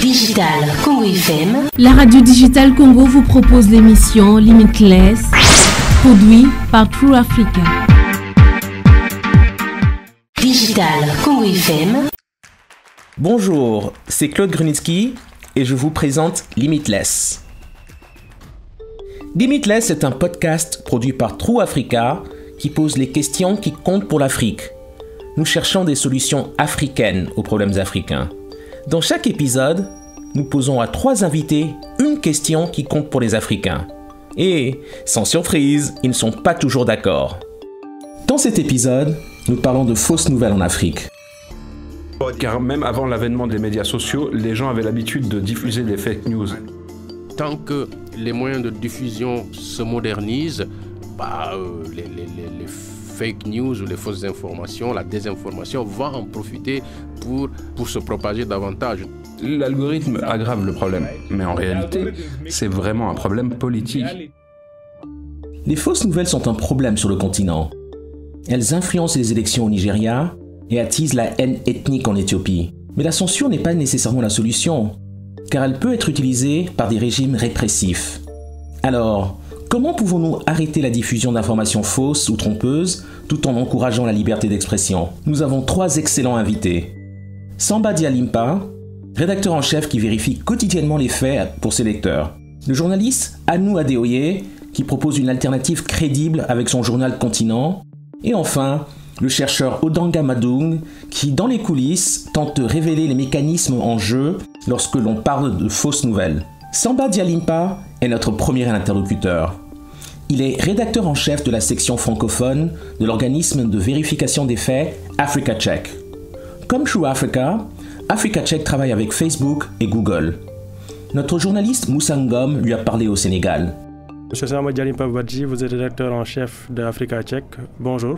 Digital Congo FM. La radio Digital Congo vous propose l'émission Limitless, produit par True Africa. Digital Congo FM. Bonjour, c'est Claude Grunitzky et je vous présente Limitless. Limitless est un podcast produit par True Africa qui pose les questions qui comptent pour l'Afrique. Nous cherchons des solutions africaines aux problèmes africains. Dans chaque épisode, nous posons à 3 invités une question qui compte pour les Africains. Et, sans surprise, ils ne sont pas toujours d'accord. Dans cet épisode, nous parlons de fausses nouvelles en Afrique. Car même avant l'avènement des médias sociaux, les gens avaient l'habitude de diffuser des fake news. Tant que les moyens de diffusion se modernisent, les fake news ou les fausses informations, la désinformation va en profiter pour se propager davantage. L'algorithme aggrave le problème, mais en réalité, c'est vraiment un problème politique. Les fausses nouvelles sont un problème sur le continent. Elles influencent les élections au Nigeria et attisent la haine ethnique en Éthiopie. Mais la censure n'est pas nécessairement la solution, car elle peut être utilisée par des régimes répressifs. Alors, comment pouvons-nous arrêter la diffusion d'informations fausses ou trompeuses tout en encourageant la liberté d'expression? Nous avons 3 excellents invités. Samba Dialimpa, rédacteur en chef qui vérifie quotidiennement les faits pour ses lecteurs. Le journaliste Anou Adeoye, qui propose une alternative crédible avec son journal Continent. Et enfin, le chercheur Odanga Madung, qui, dans les coulisses, tente de révéler les mécanismes en jeu lorsque l'on parle de fausses nouvelles. Samba Dialimpa est notre premier interlocuteur. Il est rédacteur en chef de la section francophone de l'organisme de vérification des faits Africa Check. Comme True Africa, Africa Check travaille avec Facebook et Google. Notre journaliste Moussa Ngom lui a parlé au Sénégal. Monsieur Samba Dialimpa Badji, vous êtes rédacteur en chef de Africa Check. Bonjour.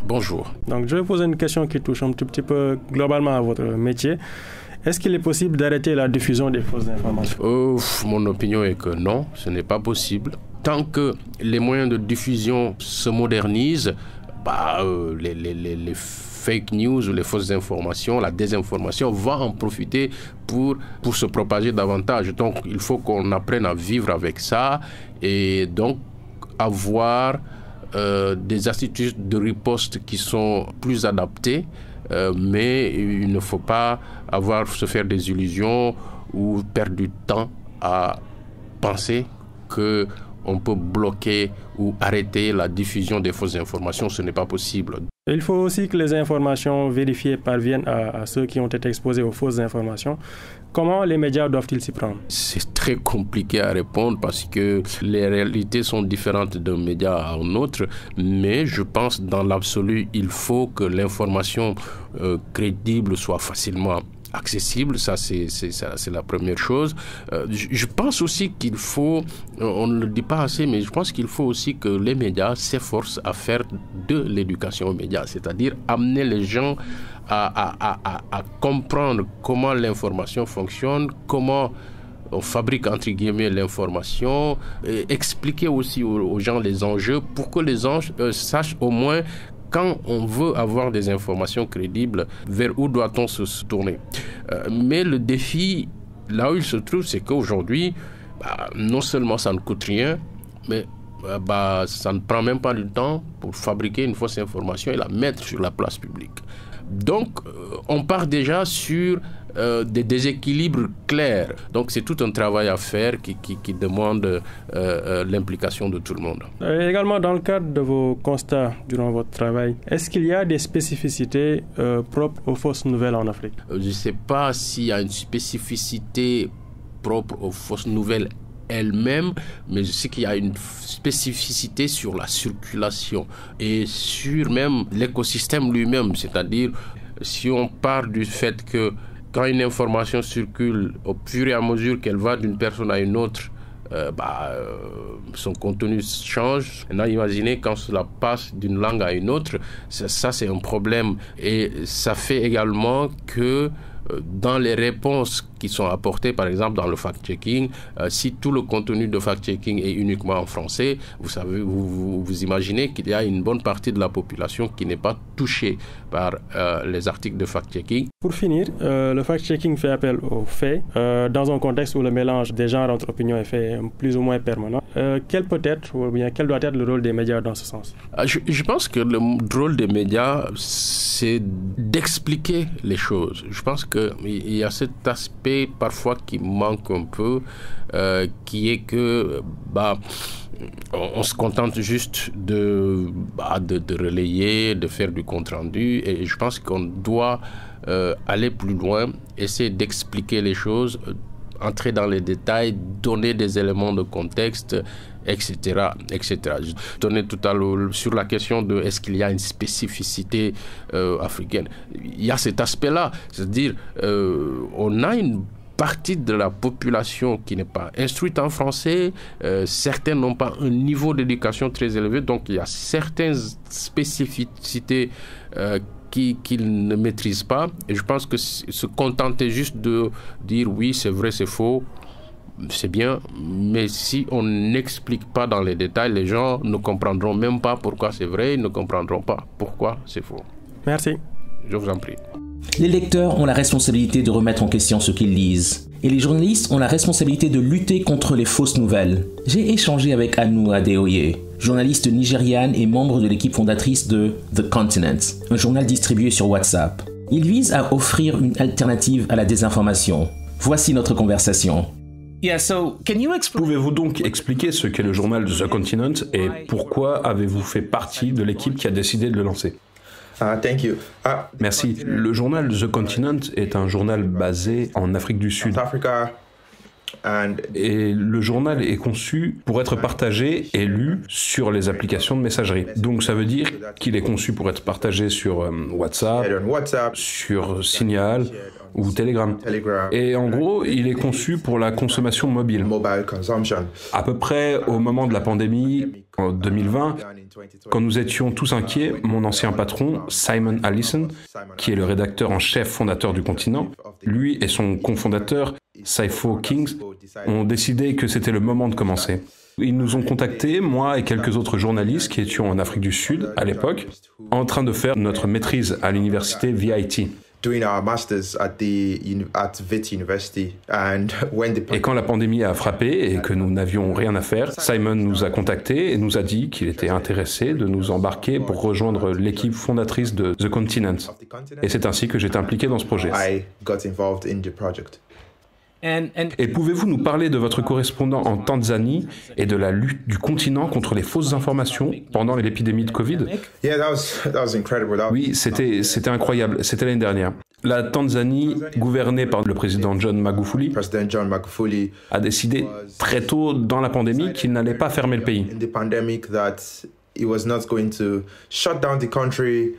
Bonjour. Donc, je vais poser une question qui touche un tout petit peu globalement à votre métier. Est-ce qu'il est possible d'arrêter la diffusion des fausses informations? Mon opinion est que non, ce n'est pas possible. Tant que les moyens de diffusion se modernisent, les fake news ou les fausses informations, la désinformation va en profiter pour se propager davantage. Donc, il faut qu'on apprenne à vivre avec ça et donc avoir des attitudes de riposte qui sont plus adaptées. Mais il ne faut pas se faire des illusions ou perdre du temps à penser qu'on peut bloquer ou arrêter la diffusion des fausses informations. Ce n'est pas possible. Il faut aussi que les informations vérifiées parviennent à ceux qui ont été exposés aux fausses informations. Comment les médias doivent-ils s'y prendre? C'est très compliqué à répondre parce que les réalités sont différentes d'un média à un autre. Mais je pense dans l'absolu, il faut que l'information crédible soit facilement accessible. Ça, c'est la première chose. Je pense aussi qu'il faut, on ne le dit pas assez, mais je pense qu'il faut aussi que les médias s'efforcent à faire de l'éducation aux médias, c'est-à-dire amener les gens à comprendre comment l'information fonctionne, comment on fabrique entre guillemets l'information, expliquer aussi aux gens les enjeux pour que les gens sachent au moins quand on veut avoir des informations crédibles, vers où doit-on se tourner. Mais le défi, là où il se trouve, c'est qu'aujourd'hui, non seulement ça ne coûte rien, mais ça ne prend même pas du temps pour fabriquer une fausse information et la mettre sur la place publique. Donc, on part déjà sur des déséquilibres clairs. Donc, c'est tout un travail à faire qui demande l'implication de tout le monde. Également, dans le cadre de vos constats durant votre travail, est-ce qu'il y a des spécificités propres aux fausses nouvelles en Afrique? Je ne sais pas s'il y a une spécificité propre aux fausses nouvelles elle-même, mais je sais qu'il y a une spécificité sur la circulation et sur même l'écosystème lui-même, c'est-à-dire si on part du fait que quand une information circule, au fur et à mesure qu'elle va d'une personne à une autre, son contenu change. Maintenant, imaginez quand cela passe d'une langue à une autre, ça c'est un problème et ça fait également que dans les réponses qui sont apportés, par exemple, dans le fact-checking. Si tout le contenu de fact-checking est uniquement en français, vous savez, vous imaginez qu'il y a une bonne partie de la population qui n'est pas touchée par les articles de fact-checking. Pour finir, le fact-checking fait appel aux faits dans un contexte où le mélange des genres entre opinions et faits est plus ou moins permanent. Quel doit être le rôle des médias dans ce sens? Je pense que le rôle des médias, c'est d'expliquer les choses. Je pense qu'il y a cet aspect parfois qui manque un peu, qui est que on se contente juste de relayer, de faire du compte-rendu, et je pense qu'on doit aller plus loin, essayer d'expliquer les choses, entrer dans les détails, donner des éléments de contexte, etc., etc. Je donnais tout à l'heure sur la question de est-ce qu'il y a une spécificité africaine. Il y a cet aspect-là, c'est-à-dire on a une partie de la population qui n'est pas instruite en français, certains n'ont pas un niveau d'éducation très élevé, donc il y a certaines spécificités qu'ils ne maîtrisent pas, et je pense que se contenter juste de dire oui, c'est vrai, c'est faux, c'est bien, mais si on n'explique pas dans les détails, les gens ne comprendront même pas pourquoi c'est vrai, ils ne comprendront pas pourquoi c'est faux. Merci. Je vous en prie. Les lecteurs ont la responsabilité de remettre en question ce qu'ils lisent. Et les journalistes ont la responsabilité de lutter contre les fausses nouvelles. J'ai échangé avec Anu Adeoye, journaliste nigériane et membre de l'équipe fondatrice de The Continent, un journal distribué sur WhatsApp. Il vise à offrir une alternative à la désinformation. Voici notre conversation. Pouvez-vous donc expliquer ce qu'est le journal The Continent et pourquoi avez-vous fait partie de l'équipe qui a décidé de le lancer? Merci. Le journal The Continent est un journal basé en Afrique du Sud. Et le journal est conçu pour être partagé et lu sur les applications de messagerie. Donc ça veut dire qu'il est conçu pour être partagé sur WhatsApp, sur Signal ou Telegram. Et en gros, il est conçu pour la consommation mobile. À peu près au moment de la pandémie, en 2020, quand nous étions tous inquiets, mon ancien patron, Simon Allison, qui est le rédacteur en chef fondateur du Continent, lui et son cofondateur, Saifo Kings, ont décidé que c'était le moment de commencer. Ils nous ont contactés, moi et quelques autres journalistes qui étions en Afrique du Sud à l'époque, en train de faire notre maîtrise à l'université VIT. Et quand la pandémie a frappé et que nous n'avions rien à faire, Simon nous a contactés et nous a dit qu'il était intéressé de nous embarquer pour rejoindre l'équipe fondatrice de The Continent. Et c'est ainsi que j'étais impliqué dans ce projet. Et pouvez-vous nous parler de votre correspondant en Tanzanie et de la lutte du continent contre les fausses informations pendant l'épidémie de Covid? Oui, c'était incroyable. C'était l'année dernière. La Tanzanie, gouvernée par le président John Magufuli, a décidé très tôt dans la pandémie qu'il n'allait pas fermer le pays.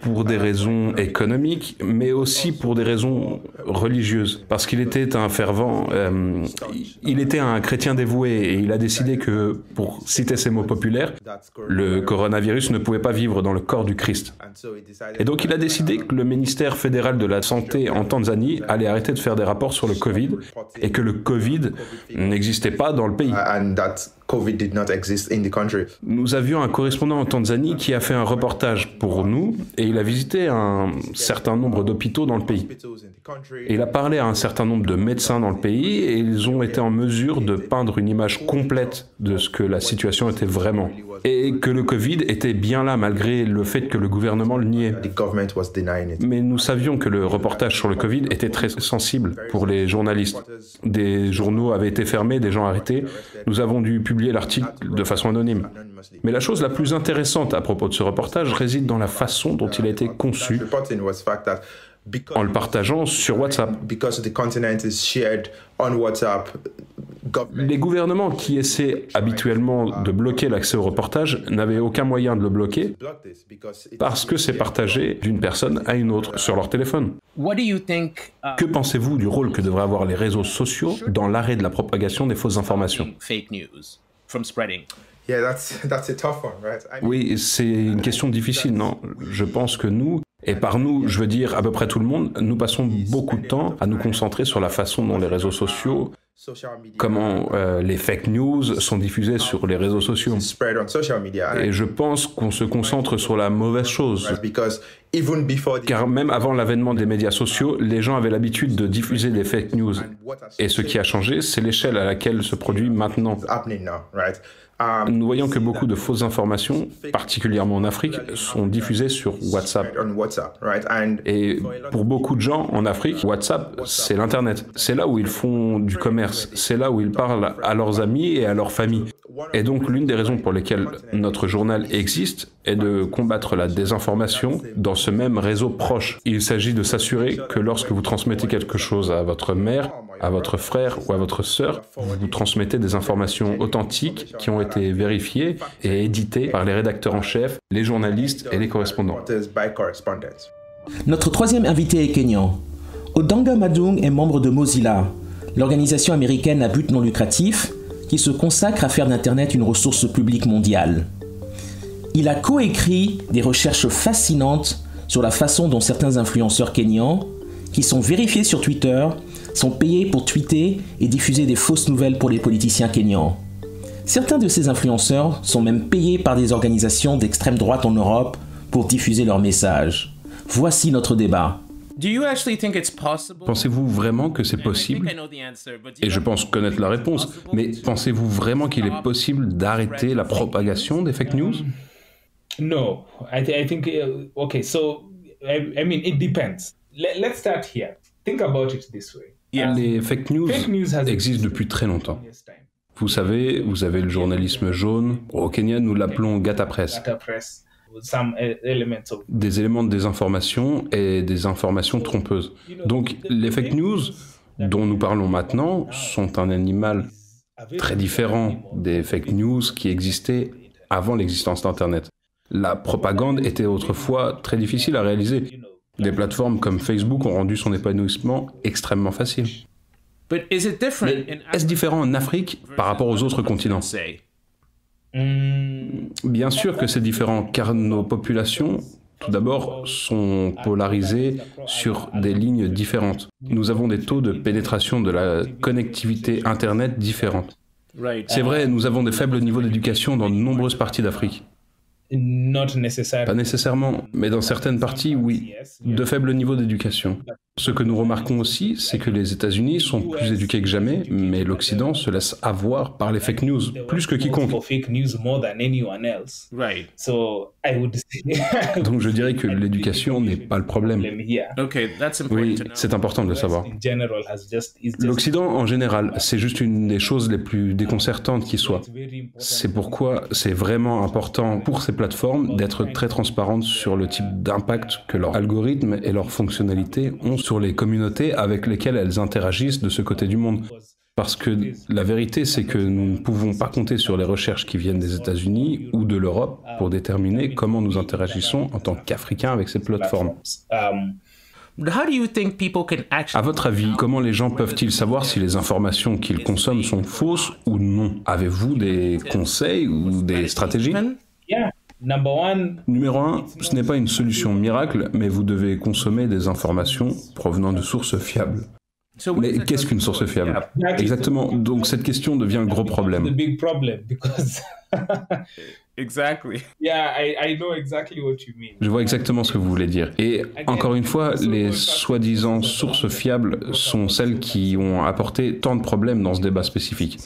Pour des raisons économiques, mais aussi pour des raisons religieuses. Parce qu'il était un fervent, il était un chrétien dévoué et il a décidé que, pour citer ses mots populaires, le coronavirus ne pouvait pas vivre dans le corps du Christ. Et donc il a décidé que le ministère fédéral de la Santé en Tanzanie allait arrêter de faire des rapports sur le Covid et que le Covid n'existait pas dans le pays. Nous avions un correspondant en Tanzanie qui a fait un reportage pour nous et il a visité un certain nombre d'hôpitaux dans le pays. Et il a parlé à un certain nombre de médecins dans le pays et ils ont été en mesure de peindre une image complète de ce que la situation était vraiment. Et que le Covid était bien là malgré le fait que le gouvernement le niait. Mais nous savions que le reportage sur le Covid était très sensible pour les journalistes. Des journaux avaient été fermés, des gens arrêtés. Nous avons dû publier l'article de façon anonyme. Mais la chose la plus intéressante à propos de ce reportage réside dans la façon dont il a été conçu, en le partageant sur WhatsApp. Les gouvernements qui essaient habituellement de bloquer l'accès au reportage n'avaient aucun moyen de le bloquer parce que c'est partagé d'une personne à une autre sur leur téléphone. Que pensez-vous du rôle que devraient avoir les réseaux sociaux dans l'arrêt de la propagation des fausses informations? Oui, c'est une question difficile, non? Je pense que nous, Et par nous, je veux dire à peu près tout le monde, nous passons beaucoup de temps à nous concentrer sur la façon dont les réseaux sociaux, comment les fake news sont diffusées sur les réseaux sociaux. Et je pense qu'on se concentre sur la mauvaise chose. Car même avant l'avènement des médias sociaux, les gens avaient l'habitude de diffuser des fake news. Et ce qui a changé, c'est l'échelle à laquelle se produit maintenant. Nous voyons que beaucoup de fausses informations, particulièrement en Afrique, sont diffusées sur WhatsApp. Et pour beaucoup de gens en Afrique, WhatsApp, c'est l'Internet. C'est là où ils font du commerce, c'est là où ils parlent à leurs amis et à leur famille. Et donc l'une des raisons pour lesquelles notre journal existe est de combattre la désinformation dans ce même réseau proche. Il s'agit de s'assurer que lorsque vous transmettez quelque chose à votre mère, à votre frère ou à votre sœur, vous transmettez des informations authentiques qui ont été vérifiées et éditées par les rédacteurs en chef, les journalistes et les correspondants. Notre troisième invité est kényan. Odanga Madung est membre de Mozilla, l'organisation américaine à but non lucratif qui se consacre à faire d'Internet une ressource publique mondiale. Il a coécrit des recherches fascinantes sur la façon dont certains influenceurs kenyans, qui sont vérifiés sur Twitter, sont payés pour tweeter et diffuser des fausses nouvelles pour les politiciens kenyans. Certains de ces influenceurs sont même payés par des organisations d'extrême droite en Europe pour diffuser leurs messages. Voici notre débat. Pensez-vous vraiment que c'est possible? Et je pense connaître la réponse, mais pensez-vous vraiment qu'il est possible d'arrêter la propagation des fake news? No, I think, okay, so, I mean, it depends. Let's start here. Think about it this way. Les fake news existent depuis très longtemps. Vous savez, vous avez le journalisme jaune. Au Kenya, nous l'appelons Gata Press. Des éléments de désinformation et des informations trompeuses. Donc, les fake news dont nous parlons maintenant sont un animal très différent des fake news qui existaient avant l'existence d'Internet. La propagande était autrefois très difficile à réaliser. Des plateformes comme Facebook ont rendu son épanouissement extrêmement facile. Mais est-ce différent en Afrique par rapport aux autres continents? Bien sûr que c'est différent, car nos populations, tout d'abord, sont polarisées sur des lignes différentes. Nous avons des taux de pénétration de la connectivité Internet différents. C'est vrai, nous avons des faibles niveaux d'éducation dans de nombreuses parties d'Afrique. Pas nécessairement, mais dans certaines parties, oui, de faibles niveaux d'éducation. Ce que nous remarquons aussi, c'est que les États-Unis sont plus éduqués que jamais, mais l'Occident se laisse avoir par les fake news, plus que quiconque. Donc je dirais que l'éducation n'est pas le problème. Oui, c'est important de le savoir. L'Occident, en général, c'est juste une des choses les plus déconcertantes qui soit. C'est pourquoi c'est vraiment important pour ces plateformes d'être très transparentes sur le type d'impact que leurs algorithmes et leurs fonctionnalités ont sur les communautés avec lesquelles elles interagissent de ce côté du monde. Parce que la vérité, c'est que nous ne pouvons pas compter sur les recherches qui viennent des États-Unis ou de l'Europe pour déterminer comment nous interagissons en tant qu'Africains avec ces plateformes. À votre avis, comment les gens peuvent-ils savoir si les informations qu'ils consomment sont fausses ou non? Avez-vous des conseils ou des stratégies? Numéro 1, ce n'est pas une solution miracle, mais vous devez consommer des informations provenant de sources fiables. Mais qu'est-ce qu'une source fiable? Exactement, donc cette question devient un gros problème. Je vois exactement ce que vous voulez dire. Et encore une fois, les soi-disant sources fiables sont celles qui ont apporté tant de problèmes dans ce débat spécifique.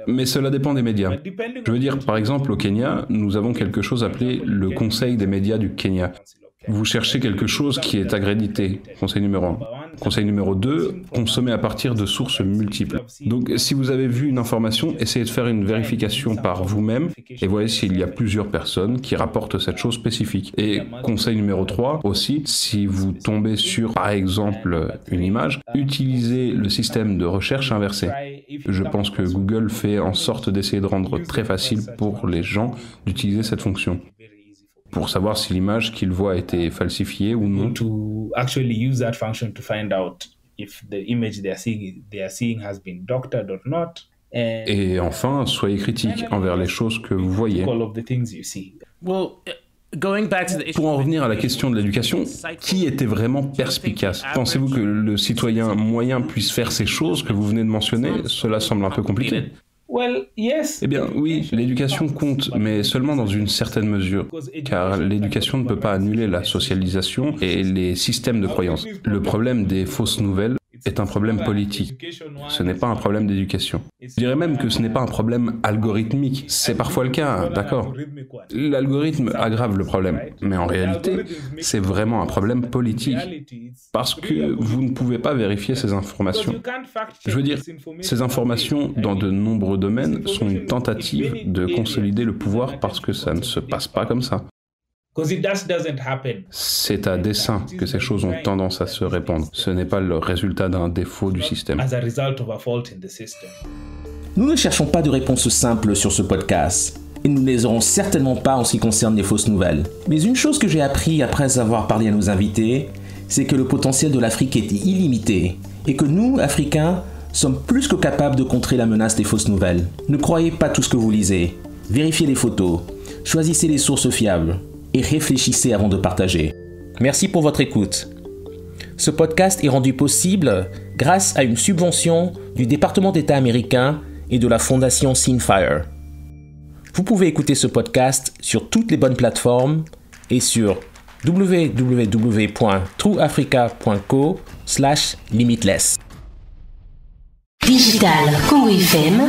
Mais cela dépend des médias. Je veux dire, par exemple, au Kenya, nous avons quelque chose appelé le Conseil des médias du Kenya. Vous cherchez quelque chose qui est accrédité, conseil numéro 1. Conseil numéro 2, consommer à partir de sources multiples. Donc si vous avez vu une information, essayez de faire une vérification par vous-même et voyez s'il y a plusieurs personnes qui rapportent cette chose spécifique. Et conseil numéro 3 aussi, si vous tombez sur par exemple une image, utilisez le système de recherche inversée. Je pense que Google fait en sorte d'essayer de rendre très facile pour les gens d'utiliser cette fonction, pour savoir si l'image qu'ils voient a été falsifiée ou non. Et enfin, soyez critique envers les choses que vous voyez. Pour en revenir à la question de l'éducation, qui était vraiment perspicace? Pensez-vous que le citoyen moyen puisse faire ces choses que vous venez de mentionner? Cela semble un peu compliqué. Eh bien, oui, l'éducation compte, mais seulement dans une certaine mesure, car l'éducation ne peut pas annuler la socialisation et les systèmes de croyances. Le problème des fausses nouvelles est un problème politique. Ce n'est pas un problème d'éducation. Je dirais même que ce n'est pas un problème algorithmique. C'est parfois le cas, d'accord. L'algorithme aggrave le problème, mais en réalité, c'est vraiment un problème politique, parce que vous ne pouvez pas vérifier ces informations. Je veux dire, ces informations, dans de nombreux domaines, sont une tentative de consolider le pouvoir parce que ça ne se passe pas comme ça. C'est à dessein que ces choses ont tendance à se répandre. Ce n'est pas le résultat d'un défaut du système. Nous ne cherchons pas de réponses simples sur ce podcast, et nous ne les aurons certainement pas en ce qui concerne les fausses nouvelles. Mais une chose que j'ai appris après avoir parlé à nos invités, c'est que le potentiel de l'Afrique est illimité, et que nous, Africains, sommes plus que capables de contrer la menace des fausses nouvelles. Ne croyez pas tout ce que vous lisez. Vérifiez les photos, choisissez les sources fiables, et réfléchissez avant de partager. Merci pour votre écoute. Ce podcast est rendu possible grâce à une subvention du département d'État américain et de la fondation Seenfire. Vous pouvez écouter ce podcast sur toutes les bonnes plateformes et sur www.trueafrica.co/limitless. Digital Congo FM